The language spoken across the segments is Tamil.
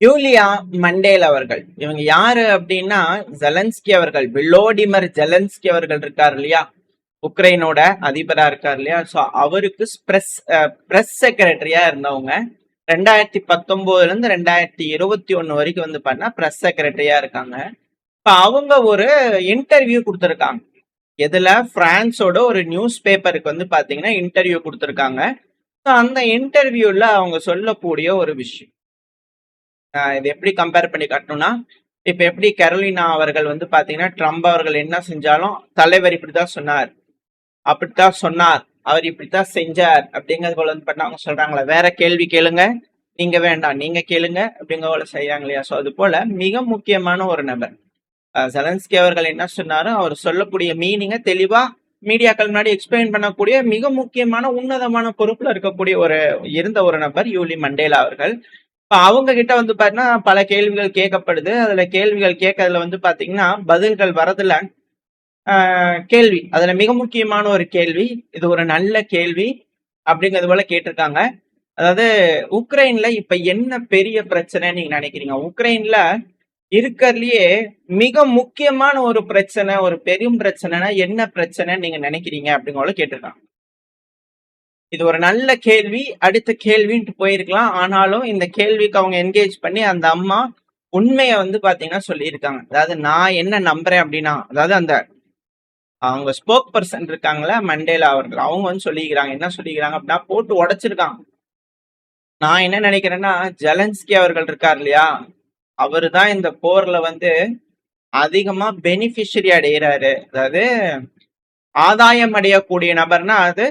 யூலியா மண்டேல் அவர்கள் இவங்க யாரு அப்படின்னா ஜெலன்ஸ்கி அவர்கள், விலோடிமர் ஜெலன்ஸ்கி அவர்கள் இருக்கார் இல்லையா, உக்ரைனோட அதிபரா இருக்கார் இல்லையா. ஸோ அவருக்கு பிரஸ் செக்ரட்டரியா இருந்தவங்க. 2019 இருந்து 2021 வரைக்கும் வந்து பார்த்தா பிரஸ் செக்ரட்டரியா இருக்காங்க. இப்போ அவங்க ஒரு இன்டர்வியூ கொடுத்துருக்காங்க. எதுல? பிரான்ஸோட ஒரு நியூஸ் பேப்பருக்கு வந்து பாத்தீங்கன்னா இன்டர்வியூ கொடுத்துருக்காங்க. அந்த இன்டர்வியூல அவங்க சொல்லக்கூடிய ஒரு விஷயம், இது எப்படி கம்பேர் பண்ணி காட்டணும்னா, இப்ப எப்படி கரோலினா அவர்கள் வந்து பாத்தீங்கன்னா ட்ரம்ப் அவர்கள் என்ன செஞ்சாலும் தலைவர் இப்படித்தான் சொன்னார், அப்படித்தான் சொன்னார், அவர் இப்படித்தான் செஞ்சார் அப்படிங்கிறது போல வந்து பண்ண அவங்க சொல்றாங்களா, வேற கேள்வி கேளுங்க, நீங்க வேண்டாம் நீங்க கேளுங்க அப்படிங்கிற போல செய்யாங்க இல்லையா. ஸோ அது போல மிக முக்கியமான ஒரு நபர் ஜெலன்ஸ்கி அவர்கள் என்ன சொன்னாரோ அவர் சொல்லக்கூடிய மீனிங்கை தெளிவா மீடியாக்கள் முன்னாடி எக்ஸ்பிளைன் பண்ணக்கூடிய மிக முக்கியமான உன்னதமான பொறுப்புல இருக்கக்கூடிய இருந்த ஒரு நபர் யூலி மண்டேலா அவர்கள். அவங்க கிட்ட வந்து பாத்தீங்கன்னா பல கேள்விகள் கேட்கப்படுது. அதுல கேள்விகள் கேட்கறதுல வந்து பாத்தீங்கன்னா பதில்கள் வரதுல கேள்வி, அதுல மிக முக்கியமான ஒரு கேள்வி, இது ஒரு நல்ல கேள்வி அப்படிங்கிறது போல கேட்டிருக்காங்க. அதாவது உக்ரைன்ல இப்ப என்ன பெரிய பிரச்சனை நீங்க நினைக்கிறீங்க? உக்ரைன்ல இருக்கிறதுலயே மிக முக்கியமான ஒரு பிரச்சனை, ஒரு பெரும் பிரச்சனைனா என்ன பிரச்சனை நீங்க நினைக்கிறீங்க அப்படிங்கறத கேட்டிருக்காங்க. இது ஒரு நல்ல கேள்வி. அடுத்த கேள்வின்ட்டு போயிருக்கலாம். ஆனாலும் இந்த கேள்விக்கு அவங்க என்கேஜ் பண்ணி அந்த அம்மா உண்மையை வந்து பாத்தீங்கன்னா சொல்லியிருக்காங்க. அதாவது நான் என்ன நம்புறேன் அப்படின்னா, அதாவது அந்த அவங்க ஸ்போக் பர்சன் இருக்காங்களா மண்டேலா அவர்கள், அவங்க வந்து சொல்லிக்கிறாங்க. என்ன சொல்லிக்கிறாங்க அப்படின்னா, போட்டு உடைச்சிருக்காங்க. நான் என்ன நினைக்கிறேன்னா, ஜெலன்ஸ்கி அவர்கள் இருக்கார் இல்லையா, அவரு தான் இந்த போர்ல வந்து அதிகமா பெனிஃபிஷரி அடைகிறாரு. அதாவது ஆதாயம் அடையக்கூடிய நபர்னா அது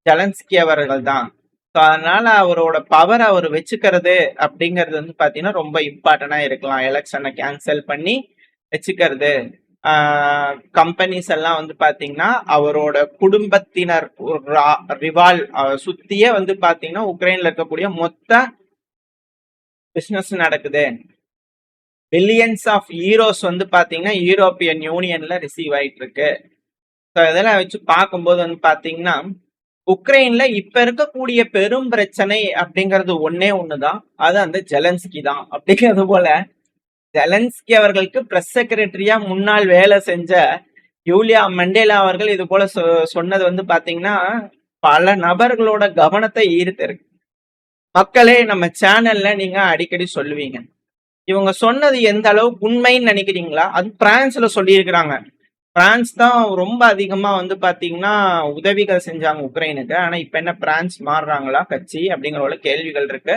ஜெலன்ஸ்கி அவர்கள் தான். அதனால அவரோட பவர் அவர் வச்சுக்கிறது அப்படிங்கிறது வந்து பாத்தீங்கன்னா ரொம்ப இம்பார்ட்டன்டா இருக்கலாம். எலெக்ஷனை கேன்சல் பண்ணி வச்சுக்கிறது. கம்பெனிஸ் எல்லாம் வந்து பாத்தீங்கன்னா அவரோட குடும்பத்தினர் ரிவால் சுத்தியே வந்து பாத்தீங்கன்னா உக்ரைன்ல இருக்கக்கூடிய மொத்த பிசினஸ் நடக்குது. பில்லியன்ஸ் ஆஃப் யூரோஸ் வந்து பாத்தீங்கன்னா யூரோப்பியன் யூனியன்ல ரிசீவ் ஆயிட்டு இருக்கு. இதெல்லாம் வச்சு பார்க்கும்போது வந்து பாத்தீங்கன்னா உக்ரைன்ல இப்ப இருக்கக்கூடிய பெரும் பிரச்சனை அப்படிங்கிறது ஒன்னே ஒண்ணுதான், அது அந்த ஜெலன்ஸ்கி தான். அப்படிங்கிறது போல ஜெலன்ஸ்கி அவர்களுக்கு பிரஸ் செக்ரட்டரியா முன்னாள் வேலை செஞ்ச யூலியா மண்டேலா அவர்கள் இது போல சொன்னது வந்து பாத்தீங்கன்னா பல நபர்களோட கவனத்தை ஈர்த்திருக்கு. மக்களே, நம்ம சேனல்ல நீங்க அடிக்கடி சொல்லுவீங்க, இவங்க சொன்னது எந்த அளவுக்கு உண்மைன்னு நினைக்கிறீங்களா? அது பிரான்ஸ்ல சொல்லியிருக்கிறாங்க. பிரான்ஸ் தான் ரொம்ப அதிகமா வந்து பாத்தீங்கன்னா உதவிகள் செஞ்சாங்க உக்ரைனுக்கு. ஆனா இப்ப என்ன பிரான்ஸ் மாறுறாங்களா கட்சி அப்படிங்கிற கேள்விகள் இருக்கு.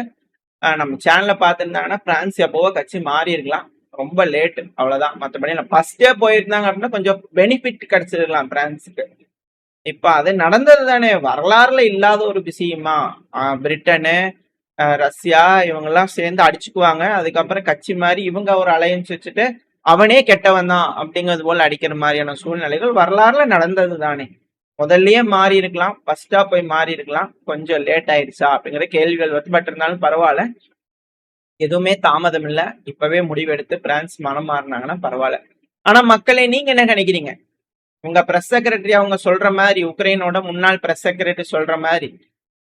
நம்ம சேனல்ல பார்த்துருந்தாங்கன்னா பிரான்ஸ் எப்போவோ கட்சி மாறி இருக்கலாம், ரொம்ப லேட்டு, அவ்வளவுதான். மற்றபடி ஃபர்ஸ்டே போயிருந்தாங்க அப்படின்னா கொஞ்சம் பெனிஃபிட் கிடைச்சிருக்கலாம் பிரான்ஸுக்கு. இப்ப அது நடந்தது தானே, வரலாறுல இல்லாத ஒரு விஷயமா? பிரிட்டனு, ரஷ்யா இவங்கெல்லாம் சேர்ந்து அடிச்சுக்குவாங்க. அதுக்கப்புறம் கட்சி மாதிரி இவங்க ஒரு அலையன்ஸ் வச்சுட்டு அவனே கெட்டவன் தான் அப்படிங்கிறது போல அடிக்கிற மாதிரியான சூழ்நிலைகள் வரலாறுல நடந்தது தானே. முதல்லயே மாறி இருக்கலாம், ஃபர்ஸ்டா போய் மாறி இருக்கலாம், கொஞ்சம் லேட் ஆயிடுச்சா அப்படிங்கிற கேள்விகள் வந்து இருந்தாலும் பரவாயில்ல, எதுவுமே தாமதம் இல்லை. இப்பவே முடிவெடுத்து பிரான்ஸ் மனம் மாறினாங்கன்னா பரவாயில்ல. ஆனா மக்களே, நீங்க என்ன நினைக்கிறீங்க? உங்க பிரஸ் செக்ரட்டரி அவங்க சொல்ற மாதிரி, உக்ரைனோட முன்னாள் பிரஸ் செக்ரட்டரி சொல்ற மாதிரி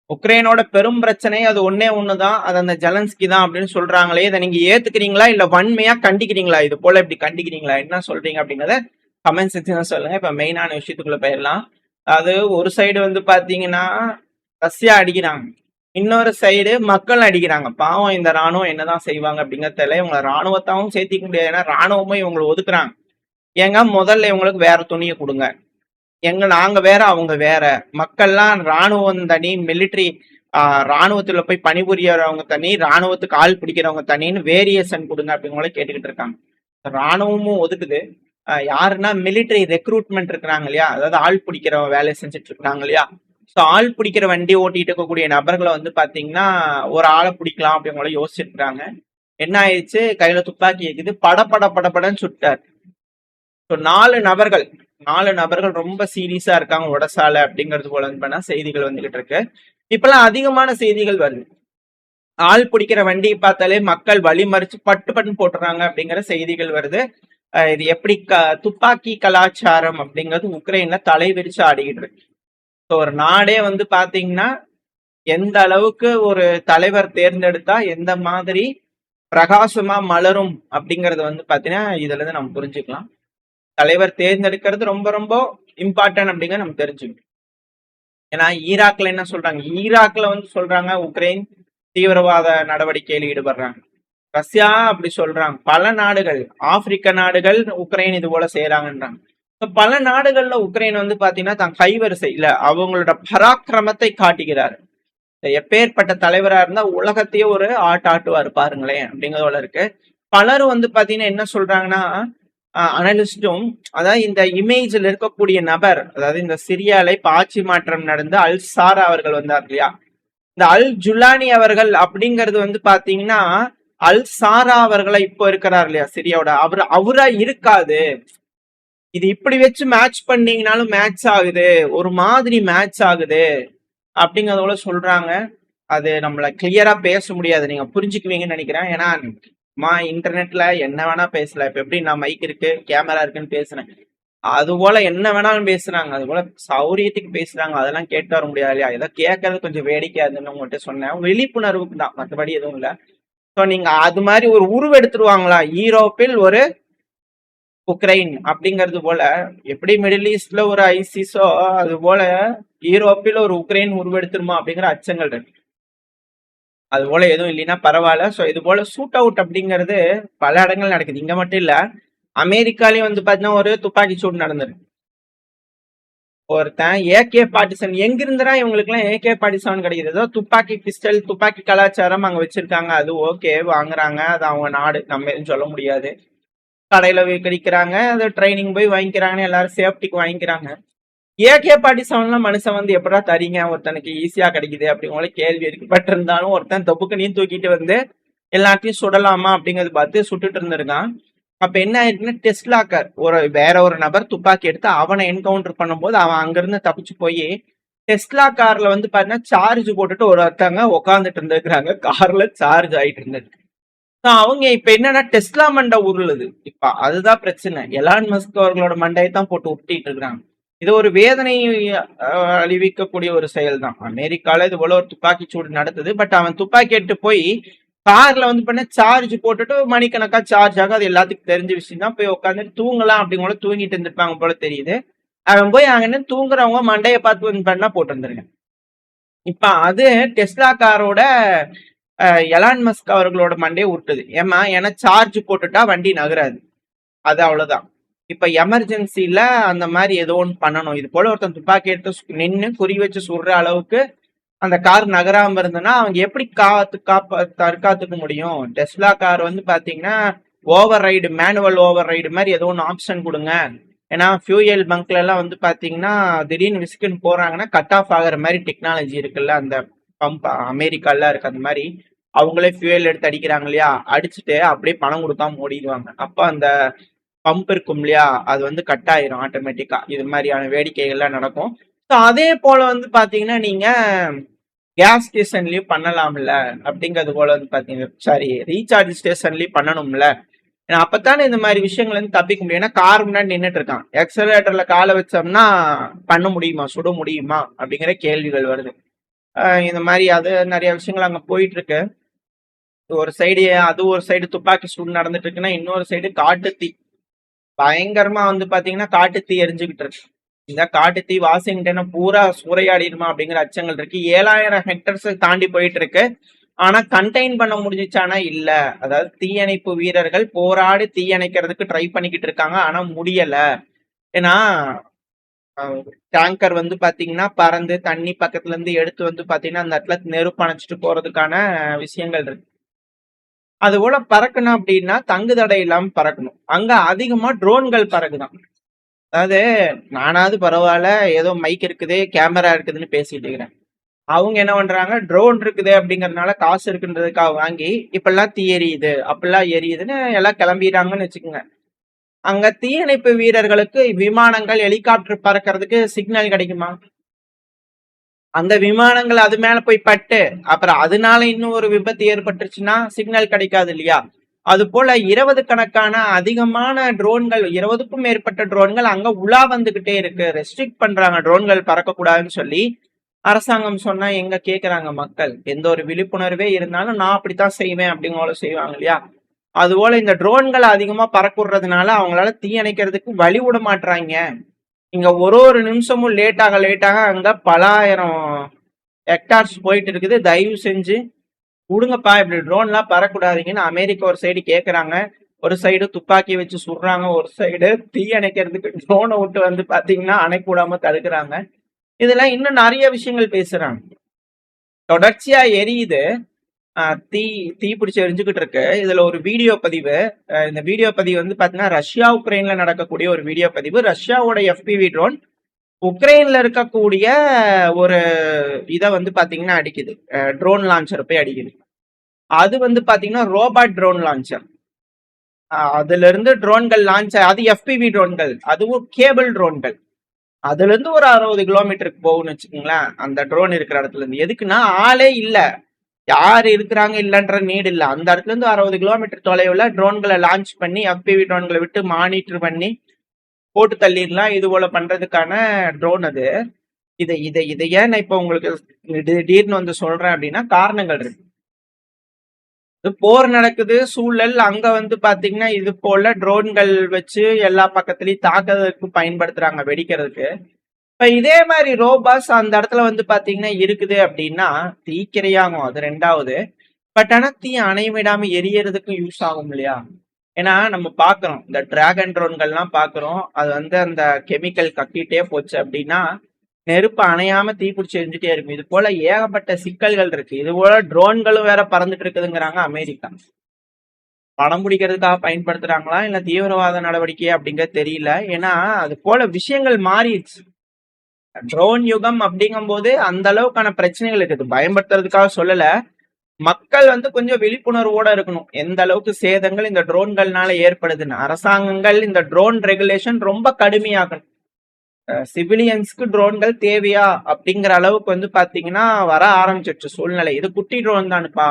உக்ரைனோட பெரும் பிரச்சனை அது ஒன்னே ஒண்ணுதான், அது அந்த ஜெலன்ஸ்கி தான் அப்படின்னு சொல்றாங்களே, இதை நீங்க ஏத்துக்கிறீங்களா இல்ல வன்மையா கண்டிக்கிறீங்களா? இது போல இப்படி கண்டிக்கிறீங்களா? என்ன சொல்றீங்க அப்படிங்கறத கமெண்ட் செக்ஷன் சொல்லுங்க. இப்ப மெயினான விஷயத்துக்குள்ள போயிடலாம். அது ஒரு சைடு வந்து பாத்தீங்கன்னா ரஷ்யா அடிக்கிறாங்க, இன்னொரு சைடு மக்கள் அடிக்கிறாங்க. பாவம் இந்த ராணுவம் என்னதான் செய்வாங்க அப்படிங்கிறது தெரியல. இவங்களை ராணுவத்தாவும் சேர்த்திக்க முடியாது, ஏன்னா ராணுவமும் இவங்களை ஒதுக்குறாங்க. ஏங்க முதல்ல இவங்களுக்கு வேற துணியை கொடுங்க, நாங்க வேற அவங்க வேற, மக்கள்லாம் ராணுவம் தனி, மிலிட்ரி ராணுவத்துல போய் பணிபுரியறவங்க தனி, ராணுவத்துக்கு ஆள் பிடிக்கிறவங்க தனின்னு வேரியேஷன் கொடுங்க அப்படிங்கள கேட்டுக்கிட்டு இருக்காங்க. ராணுவமும் ஒதுக்குது. யாருன்னா மிலிட்ரி ரெக்ரூட்மெண்ட் இருக்கிறாங்க இல்லையா, அதாவது ஆள் பிடிக்கிற வேலை செஞ்சுட்டு இருக்காங்க இல்லையா. ஸோ ஆள் பிடிக்கிற வண்டி ஓட்டிட்டு இருக்கக்கூடிய நபர்களை வந்து பாத்தீங்கன்னா ஒரு ஆளை பிடிக்கலாம் அப்படிங்கள யோசிச்சிருக்காங்க. என்ன ஆயிடுச்சு, கையில துப்பாக்கி இருக்குது, படப்படன்னு சுட்டார். ஸோ 4 நபர்கள் ரொம்ப சீரியஸா இருக்காங்க உடசால அப்படிங்கிறது போல பண்ணா செய்திகள் வந்துகிட்டு இருக்கு. இப்பெல்லாம் அதிகமான செய்திகள் வருது, ஆள் பிடிக்கிற வண்டியை பார்த்தாலே மக்கள் வழிமறிச்சு பட்டுன்னு போட்டுறாங்க அப்படிங்கிற செய்திகள் வருது. இது எப்படி துப்பாக்கி கலாச்சாரம் அப்படிங்கிறது உக்ரைன்ல தலைவிரிச்சு ஆடிக்கிட்டு இருக்கு. ஸோ ஒரு நாடே வந்து பாத்தீங்கன்னா எந்த அளவுக்கு ஒரு தலைவர் தேர்ந்தெடுத்தா எந்த மாதிரி பிரகாசமா மலரும் அப்படிங்கறது வந்து பாத்தீங்கன்னா இதுல இருந்து நம்ம புரிஞ்சுக்கலாம். தலைவர் தேர்ந்தெடுக்கிறது ரொம்ப ரொம்ப இம்பார்ட்டன்ட் அப்படிங்கறத நம்ம தெரிஞ்சுக்கணும். ஏன்னா ஈராக்ல என்ன சொல்றாங்க, ஈராக்ல வந்து சொல்றாங்க உக்ரைன் தீவிரவாத நடவடிக்கையில் ஈடுபடுறாங்க. ரஷ்யா அப்படி சொல்றாங்க. பல நாடுகள், ஆப்பிரிக்க நாடுகள் உக்ரைன் இது போல செய்யறாங்கன்றாங்க. பல நாடுகள்ல உக்ரைன் வந்து பாத்தீங்கன்னா தன் கைவரிசையில அவங்களோட பராக்கிரமத்தை காட்டுகிறார். எப்பேற்பட்ட தலைவரா இருந்தா உலகத்தையே ஒரு ஆட்டுவாரு பாருங்களேன் அப்படிங்கறதோட இருக்கு. பலரும் வந்து பாத்தீங்கன்னா என்ன சொல்றாங்கன்னா, அனலிஸ்டும், அதாவது இந்த இமேஜ்ல இருக்கக்கூடிய நபர், அதாவது இந்த சிரியால இப்ப ஆட்சி மாற்றம் நடந்து அல் சாரா அவர்கள் வந்தார் இல்லையா, இந்த அல் ஜுலானி அவர்கள் அப்படிங்கிறது வந்து பாத்தீங்கன்னா அல் சாரா அவர்களை இப்போ இருக்கிறார் இல்லையா சிரியாவோட, அவரா இருக்காது. இது இப்படி வச்சு மேட்ச் பண்ணீங்கனாலும் மேட்ச் ஆகுது, ஒரு மாதிரி மேட்ச் ஆகுது அப்படிங்கறதோட சொல்றாங்க. அது நம்மள கிளியரா பேச முடியாது, நீங்க புரிஞ்சுக்குவீங்கன்னு நினைக்கிறேன். ஏன்னா இன்டர்நெட்ல என்ன வேணா பேசல. இப்ப எப்படி நான் மைக் இருக்கு கேமரா இருக்குன்னு பேசுறேன், அது போல என்ன வேணாலும் பேசுறாங்க, அது போல சௌரியத்துக்கு பேசுறாங்க. அதெல்லாம் கேட்டு வர முடியாது இல்லையா. ஏதோ கேட்கறது கொஞ்சம் வேடிக்கையாதுன்னு உங்கள்கிட்ட சொன்னேன், விழிப்புணர்வுக்கு தான், மற்றபடி எதுவும் இல்லை. ஸோ நீங்க அது மாதிரி ஒரு உருவெடுத்துருவாங்களா யூரோப்பில் ஒரு உக்ரைன் அப்படிங்கிறது போல, எப்படி மிடில் ஈஸ்ட்ல ஒரு ஐசிஸோ அது போல யூரோப்பில் ஒரு உக்ரைன் உருவெடுத்துருமா அப்படிங்கிற அச்சங்கள் இருக்கு. அது போல எதுவும் இல்லைன்னா பரவாயில்ல. ஸோ இது போல ஷூட் அவுட் அப்படிங்கிறது பல இடங்கள் நடக்குது, இங்க மட்டும் இல்ல. அமெரிக்காலயும் வந்து பாத்தீங்கன்னா ஒரு துப்பாக்கி சூடு நடந்திருக்கு. ஒருத்தன் AK-47, எங்கிருந்துடா இவங்களுக்கு எல்லாம் AK-47 கிடைக்குது? ஏதோ துப்பாக்கி பிஸ்டல், துப்பாக்கி கலாச்சாரம் அங்க வச்சிருக்காங்க, அது ஓகே வாங்குறாங்க, அது அவங்க நாடு, நம்ம எதுவும் சொல்ல முடியாது. கடையில கிடைக்கிறாங்க, அது ட்ரைனிங் போய் வாங்கிக்கிறாங்க, எல்லாரும் சேஃப்டிக்கு வாங்கிக்கிறாங்க. AK-47 மனுஷன் வந்து எப்படா தரீங்க ஒருத்தனுக்கு ஈஸியா கிடைக்குது அப்படிங்கிற கேள்வி இருக்கு. பட் இருந்தாலும் ஒருத்தன் தொப்புக்கனையும் தூக்கிட்டு வந்து எல்லாத்தையும் சுடலாமா அப்படிங்கறது பார்த்து சுட்டுட்டு இருந்திருக்கான். அப்ப என்ன ஆயிருக்குன்னா, டெஸ்லா கார், வேற ஒரு நபர் துப்பாக்கி எடுத்து அவனை என்கவுண்டர் பண்ணும்போது அவன் அங்கிருந்து தப்பிச்சு போய் டெஸ்லா கார்ல வந்து பாத்தீங்கன்னா சார்ஜ் போட்டுட்டு ஒருத்தவங்க உட்காந்துட்டு இருந்திருக்கிறாங்க, கார்ல சார்ஜ் ஆயிட்டு இருந்தது. அவங்க இப்ப என்னன்னா டெஸ்லா மண்டை உருளுது. இப்ப அதுதான் பிரச்சனை. எலான் மஸ்க் அவர்களோட மண்டையை தான் போட்டு உருட்டிட்டு இருக்காங்க. இது ஒரு வேதனை அழிவிக்கக்கூடிய ஒரு செயல் தான். அமெரிக்கால இது போல ஒரு துப்பாக்கி சூடு நடத்துது. பட் அவன் துப்பாக்கி எடுத்து போய் கார்ல வந்து பண்ண சார்ஜ் போட்டுட்டு மணிக்கணக்கா சார்ஜ் ஆகும், அது எல்லாத்துக்கும் தெரிஞ்ச விஷயம் தான். போய் உட்காந்து தூங்கலாம் அப்படிங்கூட தூங்கிட்டு இருந்திருப்பாங்க போல தெரியுது. அவன் போய் அங்க தூங்குறவங்க மண்டையை பார்த்து பண்ணா போட்டு வந்துருக்கேன். இப்ப அது டெஸ்லா காரோட எலான் மஸ்க் அவர்களோட மண்டையை விட்டுது. ஏமா, ஏன்னா சார்ஜ் போட்டுட்டா வண்டி நகராது, அது அவ்வளவுதான். இப்ப எமர்ஜென்சில அந்த மாதிரி ஏதோ ஒன்று பண்ணணும். இது போல ஒருத்தன் துப்பாக்கி எடுத்து நின்று குறி வச்சு சுடுற அளவுக்கு அந்த கார் நகராம இருந்ததுன்னா அவங்க எப்படி தற்காத்துக்க முடியும்? டெஸ்லா கார் வந்து பாத்தீங்கன்னா override, manual override மாதிரி ஏதோ ஒன்று ஆப்ஷன் கொடுங்க. ஏன்னா ஃபியூயல் பங்க்ல எல்லாம் வந்து பாத்தீங்கன்னா திடீர்னு விஸ்குன்னு போறாங்கன்னா கட் ஆஃப் ஆகிற மாதிரி டெக்னாலஜி இருக்குல்ல, அந்த பம்ப் அமெரிக்கால இருக்கு. அந்த மாதிரி அவங்களே ஃபியூயல் எடுத்து அடிக்கிறாங்க இல்லையா, அடிச்சுட்டு அப்படியே பணம் கொடுக்காம ஓடிடுவாங்க. அப்ப அந்த பம்ப் இருக்கும் இல்லையா, அது வந்து கட் ஆயிரும் ஆட்டோமேட்டிக்கா. இது மாதிரியான வேடிக்கைகள்லாம் நடக்கும். ஸோ அதே போல வந்து பாத்தீங்கன்னா நீங்க கேஸ் ஸ்டேஷன்லயும் பண்ணலாம்ல அப்படிங்கிறது போல வந்து பாத்தீங்கன்னா, சாரி, ரீசார்ஜ் ஸ்டேஷன்லயும் பண்ணணும்ல. ஏன்னா அப்பத்தானே இந்த மாதிரி விஷயங்கள் வந்து தப்பிக்க முடியும். ஏன்னா கார் முன்னாடி நின்றுட்டு இருக்கான், எக்ஸலேட்டர்ல காலை வச்சோம்னா பண்ண முடியுமா, சுட முடியுமா அப்படிங்கிற கேள்விகள் வருது. இந்த மாதிரி அது நிறைய விஷயங்கள் அங்க போயிட்டு இருக்கு. ஒரு சைடு அது, ஒரு சைடு துப்பாக்கி சூடு நடந்துட்டு இருக்குன்னா இன்னொரு சைடு காட்டு தீ பயங்கரமா வந்து பாத்தீங்கன்னா காட்டு தீ எரிஞ்சுக்கிட்டு இருக்கு. இந்த காட்டு தீ வாஷிங்டனை பூரா சூறையாடிடுமா அப்படிங்கிற அச்சங்கள் இருக்கு. 7000 ஹெக்டர்ஸ் தாண்டி போயிட்டு இருக்கு. ஆனா கண்டெயின் பண்ண முடிஞ்சிச்சானா இல்ல. அதாவது தீயணைப்பு வீரர்கள் போராடி தீயணைக்கிறதுக்கு ட்ரை பண்ணிக்கிட்டு இருக்காங்க, ஆனா முடியல. ஏன்னா டேங்கர் வந்து பாத்தீங்கன்னா பறந்து தண்ணி பக்கத்துல இருந்து எடுத்து வந்து பாத்தீங்கன்னா அந்த இடத்துல நெருப்பு அணைச்சிட்டு போறதுக்கான விஷயங்கள் இருக்கு. அது போல பறக்கணும் அப்படின்னா தங்கு தடை இல்லாம பறக்கணும். அங்க அதிகமா ட்ரோன்கள் பறக்குதான். அதாவது நானாவது பரவாயில்ல, ஏதோ மைக் இருக்குது கேமரா இருக்குதுன்னு பேசிட்டு இருக்கிறேன். அவங்க என்ன பண்றாங்க, ட்ரோன் இருக்குது அப்படிங்கறதுனால காசு இருக்குன்றதுக்காக வாங்கி இப்பெல்லாம் தீ எரியுது அப்படிலாம் எரியுதுன்னு எல்லாம் கிளம்பிடுறாங்கன்னு வச்சுக்கோங்க. அங்க தீயணைப்பு வீரர்களுக்கு விமானங்கள் ஹெலிகாப்டர் பறக்கிறதுக்கு சிக்னல் கிடைக்குமா? அந்த விமானங்கள் அது மேல போய் பட்டு அப்புறம் அதனால இன்னும் ஒரு விபத்து ஏற்பட்டுருச்சுன்னா சிக்னல் கிடைக்காது இல்லையா? அது போல 20 கணக்கான அதிகமான ட்ரோன்கள், 20க்கும் மேற்பட்ட ட்ரோன்கள் அங்க உலா வந்துகிட்டே இருக்கு. ரெஸ்ட்ரிக்ட் பண்றாங்க ட்ரோன்கள் பறக்க கூடாதுன்னு சொல்லி. அரசாங்கம் சொன்னா எங்க கேக்குறாங்க மக்கள்? எந்த ஒரு விழிப்புணர்வே இருந்தாலும் நான் அப்படித்தான் செய்வேன் அப்படிங்கிற செய்வாங்க இல்லையா? அதுபோல இந்த ட்ரோன்கள் அதிகமா பறக்குறதுனால அவங்களால தீ அணைக்கிறதுக்கு வழி விட மாட்றாங்க. இங்க ஒரு நிமிஷமும் லேட்டாக அங்க பல ஆயிரம் ஹெக்டார்ஸ் போயிட்டு இருக்குது. தயவு செஞ்சு விடுங்கப்பா, இப்படி ட்ரோன்லாம் பறக்கூடாதீங்கன்னு அமெரிக்கா ஒரு சைடு கேக்குறாங்க. ஒரு சைடு துப்பாக்கி வச்சு சுடுறாங்க. ஒரு சைடு தீ அணைக்கிறதுக்கு ட்ரோனை விட்டு வந்து பாத்தீங்கன்னா அணைக்க விடாம தடுக்கிறாங்க. இதெல்லாம் இன்னும் நிறைய விஷயங்கள் பேசுறாங்க. தொடர்ச்சியா எரியுது. தீ தீ பிடிச்சி எரிஞ்சுக்கிட்டு இருக்கு. இதுல ஒரு வீடியோ பதிவு. இந்த வீடியோ பதிவு வந்து பாத்தீங்கன்னா ரஷ்யா உக்ரைன்ல நடக்கக்கூடிய ஒரு வீடியோ பதிவு. ரஷ்யாவோட FPV ட்ரோன் உக்ரைன்ல இருக்கக்கூடிய ஒரு இதை வந்து பாத்தீங்கன்னா அடிக்குது. ட்ரோன் லான்ச்சர் போய் அடிக்குது. அது வந்து பாத்தீங்கன்னா ரோபாட் ட்ரோன் லான்ச்சர். அதுல இருந்து ட்ரோன்கள் லான்ச், அது FPV ட்ரோன்கள், அதுவும் கேபிள் ட்ரோன்கள். அதுல இருந்து ஒரு 60 கிலோமீட்டருக்கு போகும்னு வச்சுக்கோங்களேன் அந்த ட்ரோன் இருக்கிற இடத்துல இருந்து. எதுக்குன்னா ஆளே இல்ல, யார் இருக்கிறாங்க இல்லன்ற நீடு இல்ல. அந்த இடத்துல இருந்து 60 கிலோமீட்டர் தொலைவுல ட்ரோன்களை லான்ச் பண்ணி FPV ட்ரோன்களை விட்டு மானிட்டர் பண்ணி போட்டு தள்ளிடலாம். இது போல பண்றதுக்கான ட்ரோன் அது. இதை ஏன் நான் இப்ப உங்களுக்கு திடீர்னு வந்து சொல்றேன் அப்படின்னா காரணங்கள் இருக்கு. போர் நடக்குது சூழல், அங்க வந்து பாத்தீங்கன்னா இது போல ட்ரோன்கள் வச்சு எல்லா பக்கத்துலயும் தாக்குறதுக்கு பயன்படுத்துறாங்க, வெடிக்கிறதுக்கு. இப்ப இதே மாதிரி ரோபாஸ் அந்த இடத்துல வந்து பாத்தீங்கன்னா இருக்குது அப்படின்னா தீக்கிரையாகும், அது ரெண்டாவது. பட் ஆனா தீ அணைவிடாம எரியறதுக்கும் யூஸ் ஆகும் இல்லையா? ஏன்னா நம்ம பாக்குறோம் இந்த டிராகன் ட்ரோன்கள்லாம் பாக்குறோம், அது வந்து அந்த கெமிக்கல் கக்கிட்டே போச்சு அப்படின்னா நெருப்பு அணையாம தீப்பிடிச்சு எரிஞ்சுட்டே இருக்கும். இது போல ஏகப்பட்ட சிக்கல்கள் இருக்கு. இது போல ட்ரோன்களும் வேற பறந்துட்டு இருக்குதுங்கிறாங்க அமெரிக்கா. படம் பிடிக்கிறதுக்காக பயன்படுத்துறாங்களா இல்ல தீவிரவாத நடவடிக்கை அப்படிங்கிறது தெரியல. ஏன்னா அது போல விஷயங்கள் மாறிடுச்சு. ட்ரோன் யுகம் அப்படிங்கும் போது அந்த அளவுக்கான பிரச்சனைகள் இருக்குது. பயன்படுத்துறதுக்காக சொல்லல, மக்கள் வந்து கொஞ்சம் விழிப்புணர்வோட இருக்கணும். எந்த அளவுக்கு சேதங்கள் இந்த ட்ரோன்கள்னால ஏற்படுதுன்னு அரசாங்கங்கள் இந்த ட்ரோன் ரெகுலேஷன் ரொம்ப கடுமையாகணும். சிவிலியன்ஸ்க்கு ட்ரோன்கள் தேவையா அப்படிங்கிற அளவுக்கு வந்து பாத்தீங்கன்னா வர ஆரம்பிச்சிருச்சு சூழ்நிலை. இது குட்டி ட்ரோன் தானுப்பா,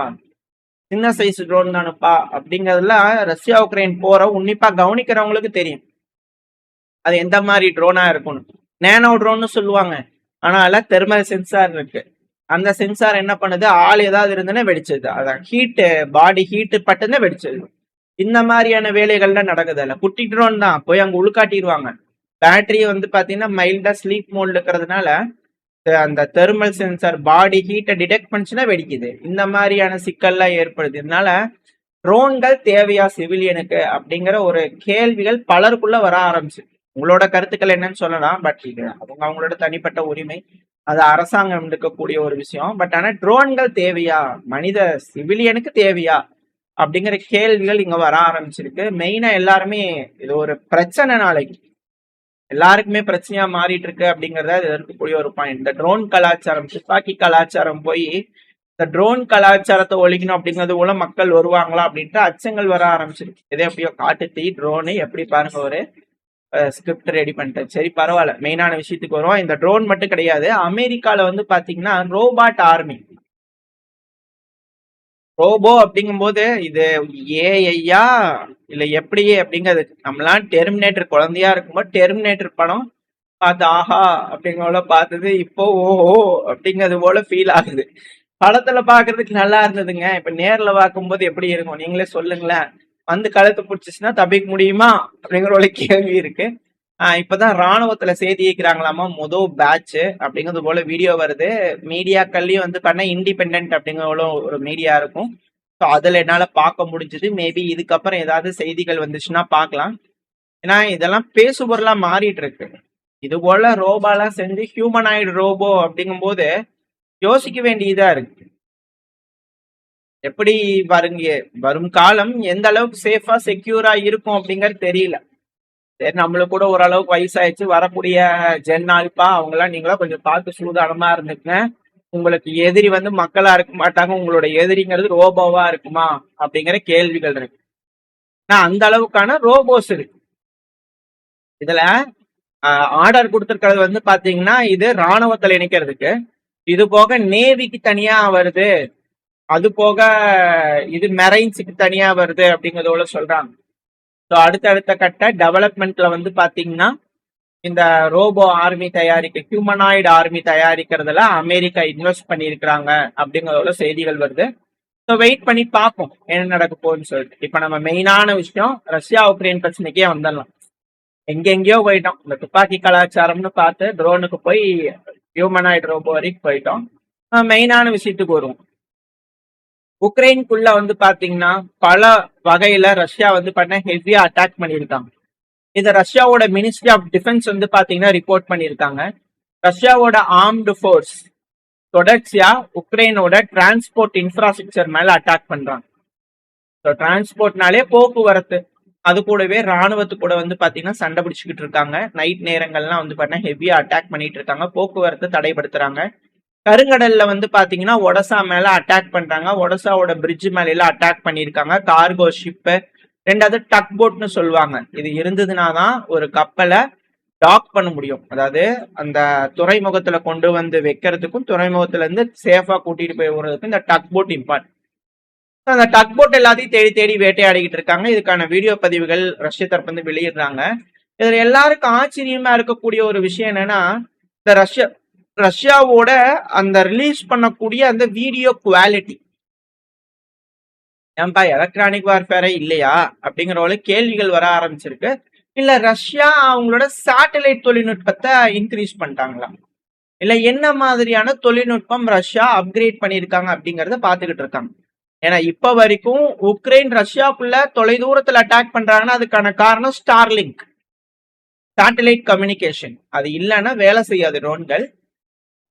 சின்ன சைஸ் ட்ரோன் தானுப்பா அப்படிங்கறதுல ரஷ்யா உக்ரைன் போற உன்னிப்பா கவனிக்கிறவங்களுக்கு தெரியும் அது எந்த மாதிரி ட்ரோனா இருக்கும்னு. நேனோ ட்ரோன்னு சொல்லுவாங்க, ஆனா அதில் தெர்மல் சென்சார் இருக்கு. அந்த சென்சார் என்ன பண்ணுது, ஆள் ஏதாவது இருந்துன்னா வெடிச்சது, அதான் ஹீட்டு, பாடி ஹீட்டு பட்டுன்னு வெடிச்சது. இந்த மாதிரியான வேலைகள்ல நடக்குது. இல்ல குட்டி ட்ரோன் தான், போய் அங்க உள்காட்டிடுவாங்க. பேட்டரி வந்து பாத்தீங்கன்னா மைல்டா ஸ்லீப் மோட்ல இருக்கிறதுனால அந்த தெர்மல் சென்சார் பாடி ஹீட்டை டிடெக்ட் பண்ணுச்சுன்னா வெடிக்குது. இந்த மாதிரியான சிக்கல்லாம் ஏற்படுது. இதனால ட்ரோன்கள் தேவையா சிவிலியனுக்கு அப்படிங்கிற ஒரு கேள்விகள் பலருக்குள்ள வர ஆரம்பிச்சு. உங்களோட கருத்துக்கள் என்னன்னு சொல்லலாம், பட் இது அவங்களோட தனிப்பட்ட உரிமை, அது அரசாங்கம் எடுக்கக்கூடிய ஒரு விஷயம். பட் ஆனா ட்ரோன்கள் தேவையா, மனித சிவிலியனுக்கு தேவையா அப்படிங்கிற கேள்விகள் இங்க வர ஆரம்பிச்சிருக்கு. மெயினா எல்லாருமே இது ஒரு பிரச்சனை, நாளைக்கு எல்லாருக்குமே பிரச்சனையா மாறிட்டு இருக்கு அப்படிங்கறத இது இருக்கக்கூடிய ஒரு பாயிண்ட். இந்த ட்ரோன் கலாச்சாரம், துப்பாக்கி கலாச்சாரம் போய் இந்த ட்ரோன் கலாச்சாரத்தை ஒழிக்கணும் அப்படிங்கிறது போல மக்கள் வருவாங்களா அப்படின்ட்டு அச்சங்கள் வர ஆரம்பிச்சிருக்கு. இதே எப்படியோ காட்டு தீ ட்ரோனு எப்படி பாருங்க, ஒரு ஸ்கிரிப்ட் ரெடி பண்ணிட்டேன். சரி பரவாயில்ல, மெயினான விஷயத்துக்கு வருவோம். இந்த ட்ரோன் மட்டும் கிடையாது, அமெரிக்கால வந்து பாத்தீங்கன்னா ரோபாட் ஆர்மி. ரோபோ அப்படிங்கும் போது இது ஏஐயா இல்ல எப்படியே அப்படிங்கிறது, நம்மளாம் டெர்மினேட்டர் குழந்தையா இருக்கும்போது டெர்மினேட்டர் படம் பார்த்து ஆஹா அப்படிங்கிற பார்த்தது இப்போ ஓஹோ அப்படிங்கிறது போல ஃபீல் ஆகுது. படத்துல பாக்குறதுக்கு நல்லா இருந்ததுங்க, இப்ப நேர்ல பார்க்கும்போது எப்படி இருக்கும் நீங்களே சொல்லுங்களேன். வந்து கழுத்து பிடிச்சிச்சுன்னா தப்பிக்க முடியுமா அப்படிங்கிற ஒரு கேள்வி இருக்கு. இப்பதான் ராணுவத்துல செய்திக்கிறாங்களாமா முதல் பேட்ச் அப்படிங்கிறது போல வீடியோ வருது. மீடியாக்கள்லயும் வந்து பண்ண இண்டிபெண்ட் அப்படிங்கிற ஒரு மீடியா இருக்கும். ஸோ அதுல என்னால பார்க்க முடிஞ்சது. மேபி இதுக்கப்புறம் ஏதாவது செய்திகள் வந்துச்சுன்னா பார்க்கலாம். ஏன்னா இதெல்லாம் பேசுபொருளா மாறிட்டு இருக்கு. இது போல ரோபோலாம் செஞ்சு ஹியூமனாய்டு ரோபோ அப்படிங்கும் போது யோசிக்க வேண்டியதா இருக்கு. எப்படி வரும் காலம் எந்த அளவுக்கு சேஃபா செக்யூரா இருக்கும் அப்படிங்கறது தெரியல. சரி, நம்மளுக்கு கூட ஓரளவுக்கு வயசாயிடுச்சு, வரக்கூடிய ஜென் ஆல்பா அவங்கெல்லாம் நீங்களாம் கொஞ்சம் பார்த்து சூதானமா இருந்துக்குங்க. உங்களுக்கு எதிரி வந்து மக்களா இருக்க மாட்டாங்க, உங்களோட எதிரிங்கிறது ரோபோவா இருக்குமா அப்படிங்கிற கேள்விகள் இருக்கு. அந்த அளவுக்கான ரோபோஸ் இருக்கு. இதுல ஆர்டர் கொடுத்திருக்கிறது வந்து பாத்தீங்கன்னா இது ராணுவத்தில் இணைக்கிறதுக்கு, இது போக நேவிக்கு தனியா வருது, அது போக இது மெரைன்ஸுக்கு தனியா வருது அப்படிங்கறதோட சொல்றாங்க. ஸோ அடுத்தடுத்த கட்ட டெவலப்மெண்ட்ல வந்து பாத்தீங்கன்னா இந்த ரோபோ ஆர்மி ஹியூமனாய்டு ஆர்மி தயாரிக்கிறதுல அமெரிக்கா இன்வெஸ்ட் பண்ணியிருக்கிறாங்க அப்படிங்கறதோட செய்திகள் வருது. ஸோ வெயிட் பண்ணி பார்ப்போம் என்ன நடக்க போகுதுன்னு சொல்லிட்டு. இப்ப நம்ம மெயினான விஷயம் ரஷ்யா உக்ரைன் பிரச்சனைக்கே வந்துடலாம். எங்கெங்கயோ போயிட்டோம். இந்த துப்பாக்கி கலாச்சாரம்னு பார்த்து ட்ரோனுக்கு போய் ஹியூமனாய்டு ரோபோ வரைக்கும் போயிட்டோம். மெயினான விஷயத்துக்கு வருவோம். உக்ரைனுக்குள்ள வந்து பாத்தீங்கன்னா பல வகையில ரஷ்யா வந்து பண்ண ஹெவியா அட்டாக் பண்ணியிருக்காங்க. இதை ரஷ்யாவோட மினிஸ்ட்ரி ஆஃப் டிஃபென்ஸ் வந்து பாத்தீங்கன்னா ரிப்போர்ட் பண்ணியிருக்காங்க. ரஷ்யாவோட ஆர்ம்டு ஃபோர்ஸ் தொடர்ச்சியா உக்ரைனோட டிரான்ஸ்போர்ட் இன்ஃப்ராஸ்ட்ரக்சர் மேல அட்டாக் பண்றாங்க. டிரான்ஸ்போர்ட்னாலே போக்குவரத்து, அது கூடவே ராணுவத்து கூட வந்து பாத்தீங்கன்னா சண்டை பிடிச்சுக்கிட்டு இருக்காங்க. நைட் நேரங்கள்லாம் வந்து பாத்தீங்கன்னா ஹெவியா அட்டாக் பண்ணிட்டு இருக்காங்க. போக்குவரத்து தடைப்படுத்துறாங்க. கருங்கடல்ல வந்து பாத்தீங்கன்னா ஒடசா மேல அட்டாக் பண்றாங்க. ஒடசாவோட பிரிட்ஜ் மேல எல்லாம் அட்டாக் பண்ணிருக்காங்க. கார்கோ ஷிப்பு, ரெண்டாவது டக் போட்னு சொல்லுவாங்க. இது இருந்ததுனாதான் ஒரு கப்பலை டாக் பண்ண முடியும். அதாவது அந்த துறைமுகத்துல கொண்டு வந்து வைக்கிறதுக்கும் துறைமுகத்துல இருந்து சேஃபா கூட்டிட்டு போய் விடுறதுக்கும் இந்த டக் போட் இம்பார்ட்டன்ட். அந்த டக் போட் எல்லாத்தையும் தேடி தேடி வேட்டையாடிக்கிட்டு இருக்காங்க. இதுக்கான வீடியோ பதிவுகள் ரஷ்ய தரப்பு வந்து வெளியிடுறாங்க. இதுல எல்லாருக்கும் ஆச்சரியமா இருக்கக்கூடிய ஒரு விஷயம் என்னன்னா, இந்த ரஷ்யாவோட அந்த ரிலீஸ் பண்ணக்கூடிய அந்த வீடியோ குவாலிட்டி. ஏன்பா எலக்ட்ரானிக் வார்ஃபேரே இல்லையா அப்படிங்கிற கேள்விகள் வர ஆரம்பிச்சிருக்கு. இல்ல ரஷ்யா அவங்களோட சேட்டலைட் தொழில்நுட்பத்தை இன்க்ரீஸ் பண்ணிட்டாங்களா, இல்ல என்ன மாதிரியான தொழில்நுட்பம் ரஷ்யா அப்கிரேட் பண்ணிருக்காங்க அப்படிங்கறத பாத்துக்கிட்டு இருக்காங்க. ஏன்னா இப்ப வரைக்கும் உக்ரைன் ரஷ்யாக்குள்ள தொலைதூரத்துல அட்டாக் பண்றாங்கன்னா அதுக்கான காரணம் ஸ்டார்லிங்க் சேட்டலைட் கம்யூனிகேஷன். அது இல்லைன்னா வேலை செய்யாது ட்ரோன்கள்.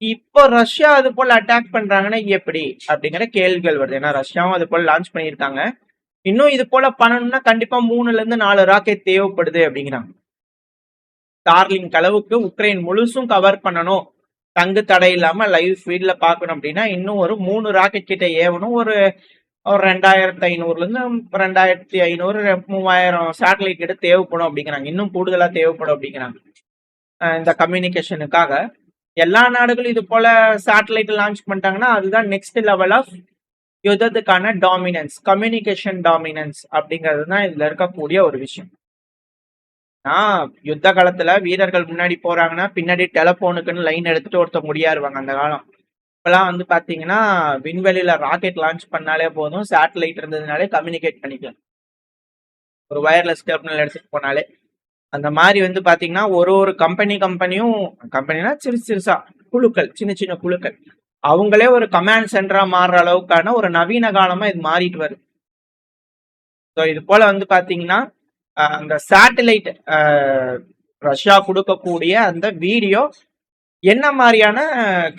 இப்போ ரஷ்யா அது போல அட்டாக் பண்றாங்கன்னா எப்படி அப்படிங்கிற கேள்விகள் வருது. ஏன்னா ரஷ்யாவும் அது போல லான்ச் பண்ணியிருக்காங்க. இன்னும் இது போல பண்ணணும்னா கண்டிப்பா 3ல இருந்து 4 ராக்கெட் தேவைப்படுது அப்படிங்கிறாங்க. ஸ்டார்லிங்க் அளவுக்கு உக்ரைன் முழுசும் கவர் பண்ணணும், தங்கு தடை இல்லாம லைவ் ஸ்பீட்ல பாக்கணும் அப்படின்னா இன்னும் ஒரு 3 ராக்கெட் கிட்ட ஏவணும். ஒரு 2500ல இருந்து 2500 3000 சேட்டலைட் கிட்ட தேவைப்படும் அப்படிங்கிறாங்க. இன்னும் கூடுதலா தேவைப்படும் அப்படிங்கிறாங்க. இந்த கம்யூனிகேஷனுக்காக எல்லா நாடுகளும் இது போல சேட்டலைட் லான்ச் பண்ணிட்டாங்கன்னா அதுதான் நெக்ஸ்ட் லெவல் ஆஃப் யுத்தத்துக்கான டாமினன்ஸ், கம்யூனிகேஷன் டாமினன்ஸ் அப்படிங்கிறது தான் இதுல இருக்கக்கூடிய ஒரு விஷயம். யுத்த காலத்துல வீரர்கள் முன்னாடி போறாங்கன்னா பின்னாடி டெலிபோனுக்குன்னு லைன் எடுத்துட்டு ஒருத்தர் முடியாருவாங்க அந்த காலம். இப்பெல்லாம் வந்து பாத்தீங்கன்னா விண்வெளியில ராக்கெட் லான்ச் பண்ணாலே போதும், சேட்டலைட் இருந்ததுனாலே கம்யூனிகேட் பண்ணிக்கலாம். ஒரு வயர்லெஸ் டெர்மினல் எடுத்துட்டு போனாலே. அந்த மாதிரி வந்து பாத்தீங்கன்னா ஒரு கம்பெனியும் கம்பெனினா சிறுசா குழுக்கள், சின்ன சின்ன குழுக்கள், அவங்களே ஒரு கமாண்ட் சென்டரா மாறுற அளவுக்கான ஒரு நவீன காலமா இது மாறிட்டு வருது. ஸோ இது போல வந்து பாத்தீங்கன்னா அந்த சேட்டலைட் ரஷ்யா கொடுக்கக்கூடிய அந்த வீடியோ என்ன மாதிரியான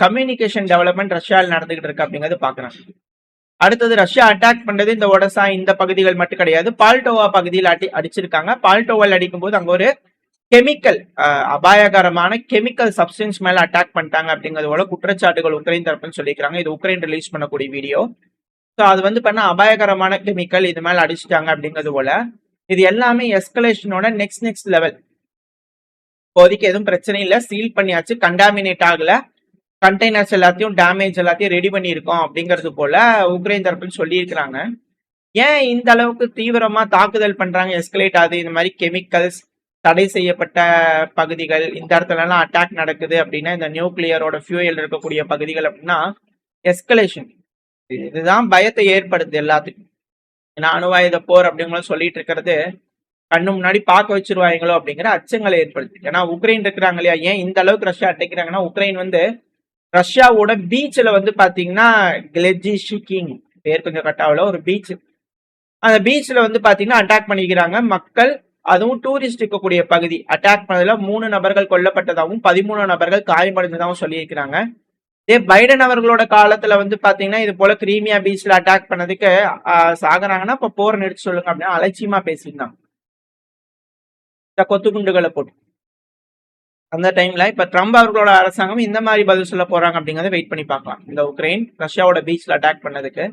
கம்யூனிகேஷன் டெவலப்மெண்ட் ரஷ்யாவில் நடந்துகிட்டு இருக்கு அப்படிங்கிறது பாக்குறாங்க. அடுத்தது ரஷ்யா அட்டாக் பண்றது இந்த ஒடசா இந்த பகுதிகள் மட்டும் கிடையாது, பால்டோவா பகுதியில் அடிச்சிருக்காங்க. பால்டோவால் அடிக்கும் போது அங்க ஒரு கெமிக்கல் அபாயகரமான கெமிக்கல் சப்ஸ்டன்ஸ் மேல அட்டாக் பண்ணிட்டாங்க அப்படிங்கிறது போல குற்றச்சாட்டுகள் உக்ரைன் தரப்புன்னு சொல்லிக்கிறாங்க. இது உக்ரைன் ரிலீஸ் பண்ணக்கூடிய வீடியோ. ஸோ அது வந்து பண்ண அபாயகரமான கெமிக்கல் இது மேல அடிச்சுட்டாங்க அப்படிங்கிறது போல. இது எல்லாமே எஸ்கலேஷனோட நெக்ஸ்ட் லெவல். இப்போதைக்கு எதுவும் பிரச்சனை இல்லை, சீல் பண்ணியாச்சு, கண்டாமினேட் ஆகல, கண்டெய்னர்ஸ் எல்லாத்தையும் டேமேஜ் எல்லாத்தையும் ரெடி பண்ணியிருக்கோம் அப்படிங்கிறது போல உக்ரைன் தரப்புன்னு சொல்லியிருக்கிறாங்க. ஏன் இந்த அளவுக்கு தீவிரமா தாக்குதல் பண்றாங்க, எஸ்கலேட் ஆகுது, இந்த மாதிரி கெமிக்கல்ஸ் தடை செய்யப்பட்ட பகுதிகள் இந்த இடத்துல எல்லாம் அட்டாக் நடக்குது அப்படின்னா, இந்த நியூக்ளியரோட ஃபியூயல் இருக்கக்கூடிய பகுதிகள் அப்படின்னா எஸ்கலேஷன். இதுதான் பயத்தை ஏற்படுத்துது எல்லாத்துக்கும். ஏன்னா அணுவாயுத போர் அப்படிங்கிற சொல்லிட்டு இருக்கிறது கண்ணு முன்னாடி பார்க்க வச்சிருவாங்களோ அப்படிங்கிற அச்சங்களை ஏற்படுத்து. ஏன்னா உக்ரைன் இருக்கிறாங்க இல்லையா, ஏன் இந்த அளவுக்கு ரஷ்யா அட்டைக்கிறாங்கன்னா, உக்ரைன் வந்து ரஷ்யாவோட பீச்ல வந்து பாத்தீங்கன்னா கிளெஜிஷிகிங் பேர் கொஞ்சம் கட்டாவில ஒரு பீச், அந்த பீச்ல வந்து பாத்தீங்கன்னா அட்டாக் பண்ணிக்கிறாங்க மக்கள். அதுவும் டூரிஸ்ட் இருக்கக்கூடிய பகுதி. அட்டாக் பண்ணதுல 3 நபர்கள் கொல்லப்பட்டதாகவும் 13 நபர்கள் காயமடைந்ததாகவும் சொல்லியிருக்கிறாங்க. இதே பைடன் அவர்களோட காலத்துல வந்து பாத்தீங்கன்னா இது போல கிரீமியா பீச்ல அட்டாக் பண்ணதுக்கு சாகுறாங்கன்னா இப்ப போர் நிறுத்தி சொல்லுங்க அப்படின்னு அலட்சியமா பேசியிருந்தாங்க இந்த கொத்து குண்டுகளை போட்டு. அந்த டைம்ல இப்ப ட்ரம்ப் அவர்களோட அரசாங்கம் இந்த மாதிரி பதில் சொல்ல போறாங்க அப்படிங்கறத வெயிட் பண்ணி பார்க்கலாம். இந்த உக்ரைன் ரஷ்யாவோட பீச்ல அட்டாக் பண்ணதுக்கு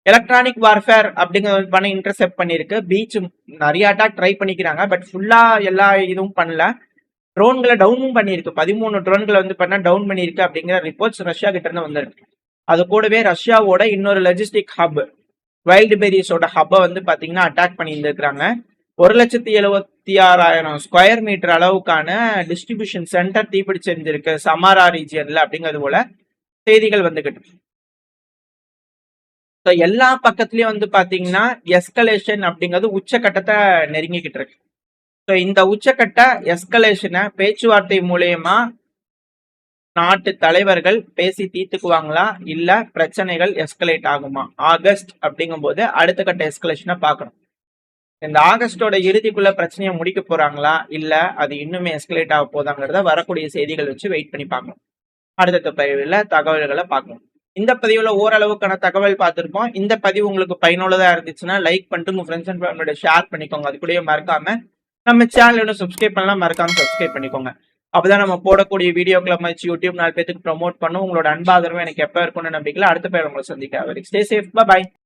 எலக்ட்ரானிக் வார்ஃபேர் அப்படிங்கிறது பண்ண இன்டர்செப்ட் பண்ணிருக்கு. பீச் நிறைய அட்டாக் ட்ரை பண்ணிக்கிறாங்க, பட் ஃபுல்லா எல்லா இதுவும் பண்ணல. ட்ரோன்களை டவுனும் பண்ணிருக்கு, 13 ட்ரோன்களை வந்து பண்ண டவுன் பண்ணிருக்கு அப்படிங்கிற ரிப்போர்ட்ஸ் ரஷ்யா கிட்ட இருந்து வந்துருக்கு. அது கூடவே ரஷ்யாவோட இன்னொரு லஜிஸ்டிக் ஹப் வைல்டு பெரிஸோட ஹப்பை வந்து பாத்தீங்கன்னா அட்டாக் பண்ணி இருந்திருக்காங்க. 1,70,000 56,000 ஸ்கொயர் மீட்டர் அளவுக்கான டிஸ்ட்ரிபியூஷன் சென்டர் தீப்பிடிச்சிருந்திருக்கு சமாரா ரீஜியன்ல அப்படிங்கிறது போல செய்திகள் வந்துகிட்டு இருக்கு. So, எல்லா பக்கத்துலயும் வந்து பாத்தீங்கன்னா எஸ்கலேஷன் அப்படிங்கிறது உச்சக்கட்டத்தை நெருங்கிக்கிட்டு இருக்கு. ஸோ இந்த உச்சக்கட்ட எஸ்கலேஷனை பேச்சுவார்த்தை மூலயமா நாட்டு தலைவர்கள் பேசி தீர்த்துக்குவாங்களா இல்ல பிரச்சனைகள் எஸ்கலேட் ஆகுமா? ஆகஸ்ட் அப்படிங்கும்போது அடுத்த கட்ட எஸ்கலேஷனை பார்க்கணும். இந்த ஆகஸ்டோட இறுதிக்குள்ள பிரச்சனையை முடிக்க போறாங்களா இல்ல அது இன்னுமே எஸ்கலேட் ஆக போதாங்கிறத வரக்கூடிய செய்திகள் வச்சு வெயிட் பண்ணி பார்க்கணும். அடுத்த பதிவுல தகவல்களை பார்க்கணும். இந்த பதிவுல ஓரளவுக்கான தகவல் பார்த்திருப்போம். இந்த பதிவு உங்களுக்கு பயனுள்ளதா இருந்துச்சுன்னா லைக் பண்ணிட்டு உங்க ஃப்ரெண்ட்ஸ் அண்ட் ஃபேமிலியோட ஷேர் பண்ணிக்கோங்க. அது கூடயே மறக்காம நம்ம சேனல் இன்னும் சப்ஸ்கிரைப் பண்ணலாம், மறக்காம சப்ஸ்கிரைப் பண்ணிக்கோங்க. அப்பதான் நம்ம போடக்கூடிய வீடியோக்களை வச்சு யூடியூப் 4 பேருக்கு ப்ரமோட் பண்ணும். உங்களோட அன்பாதரவு எனக்கு எப்ப இருக்கும்னு நம்பிக்கையில அடுத்த பேர் உங்களை சந்திக்க. Stay safe, by.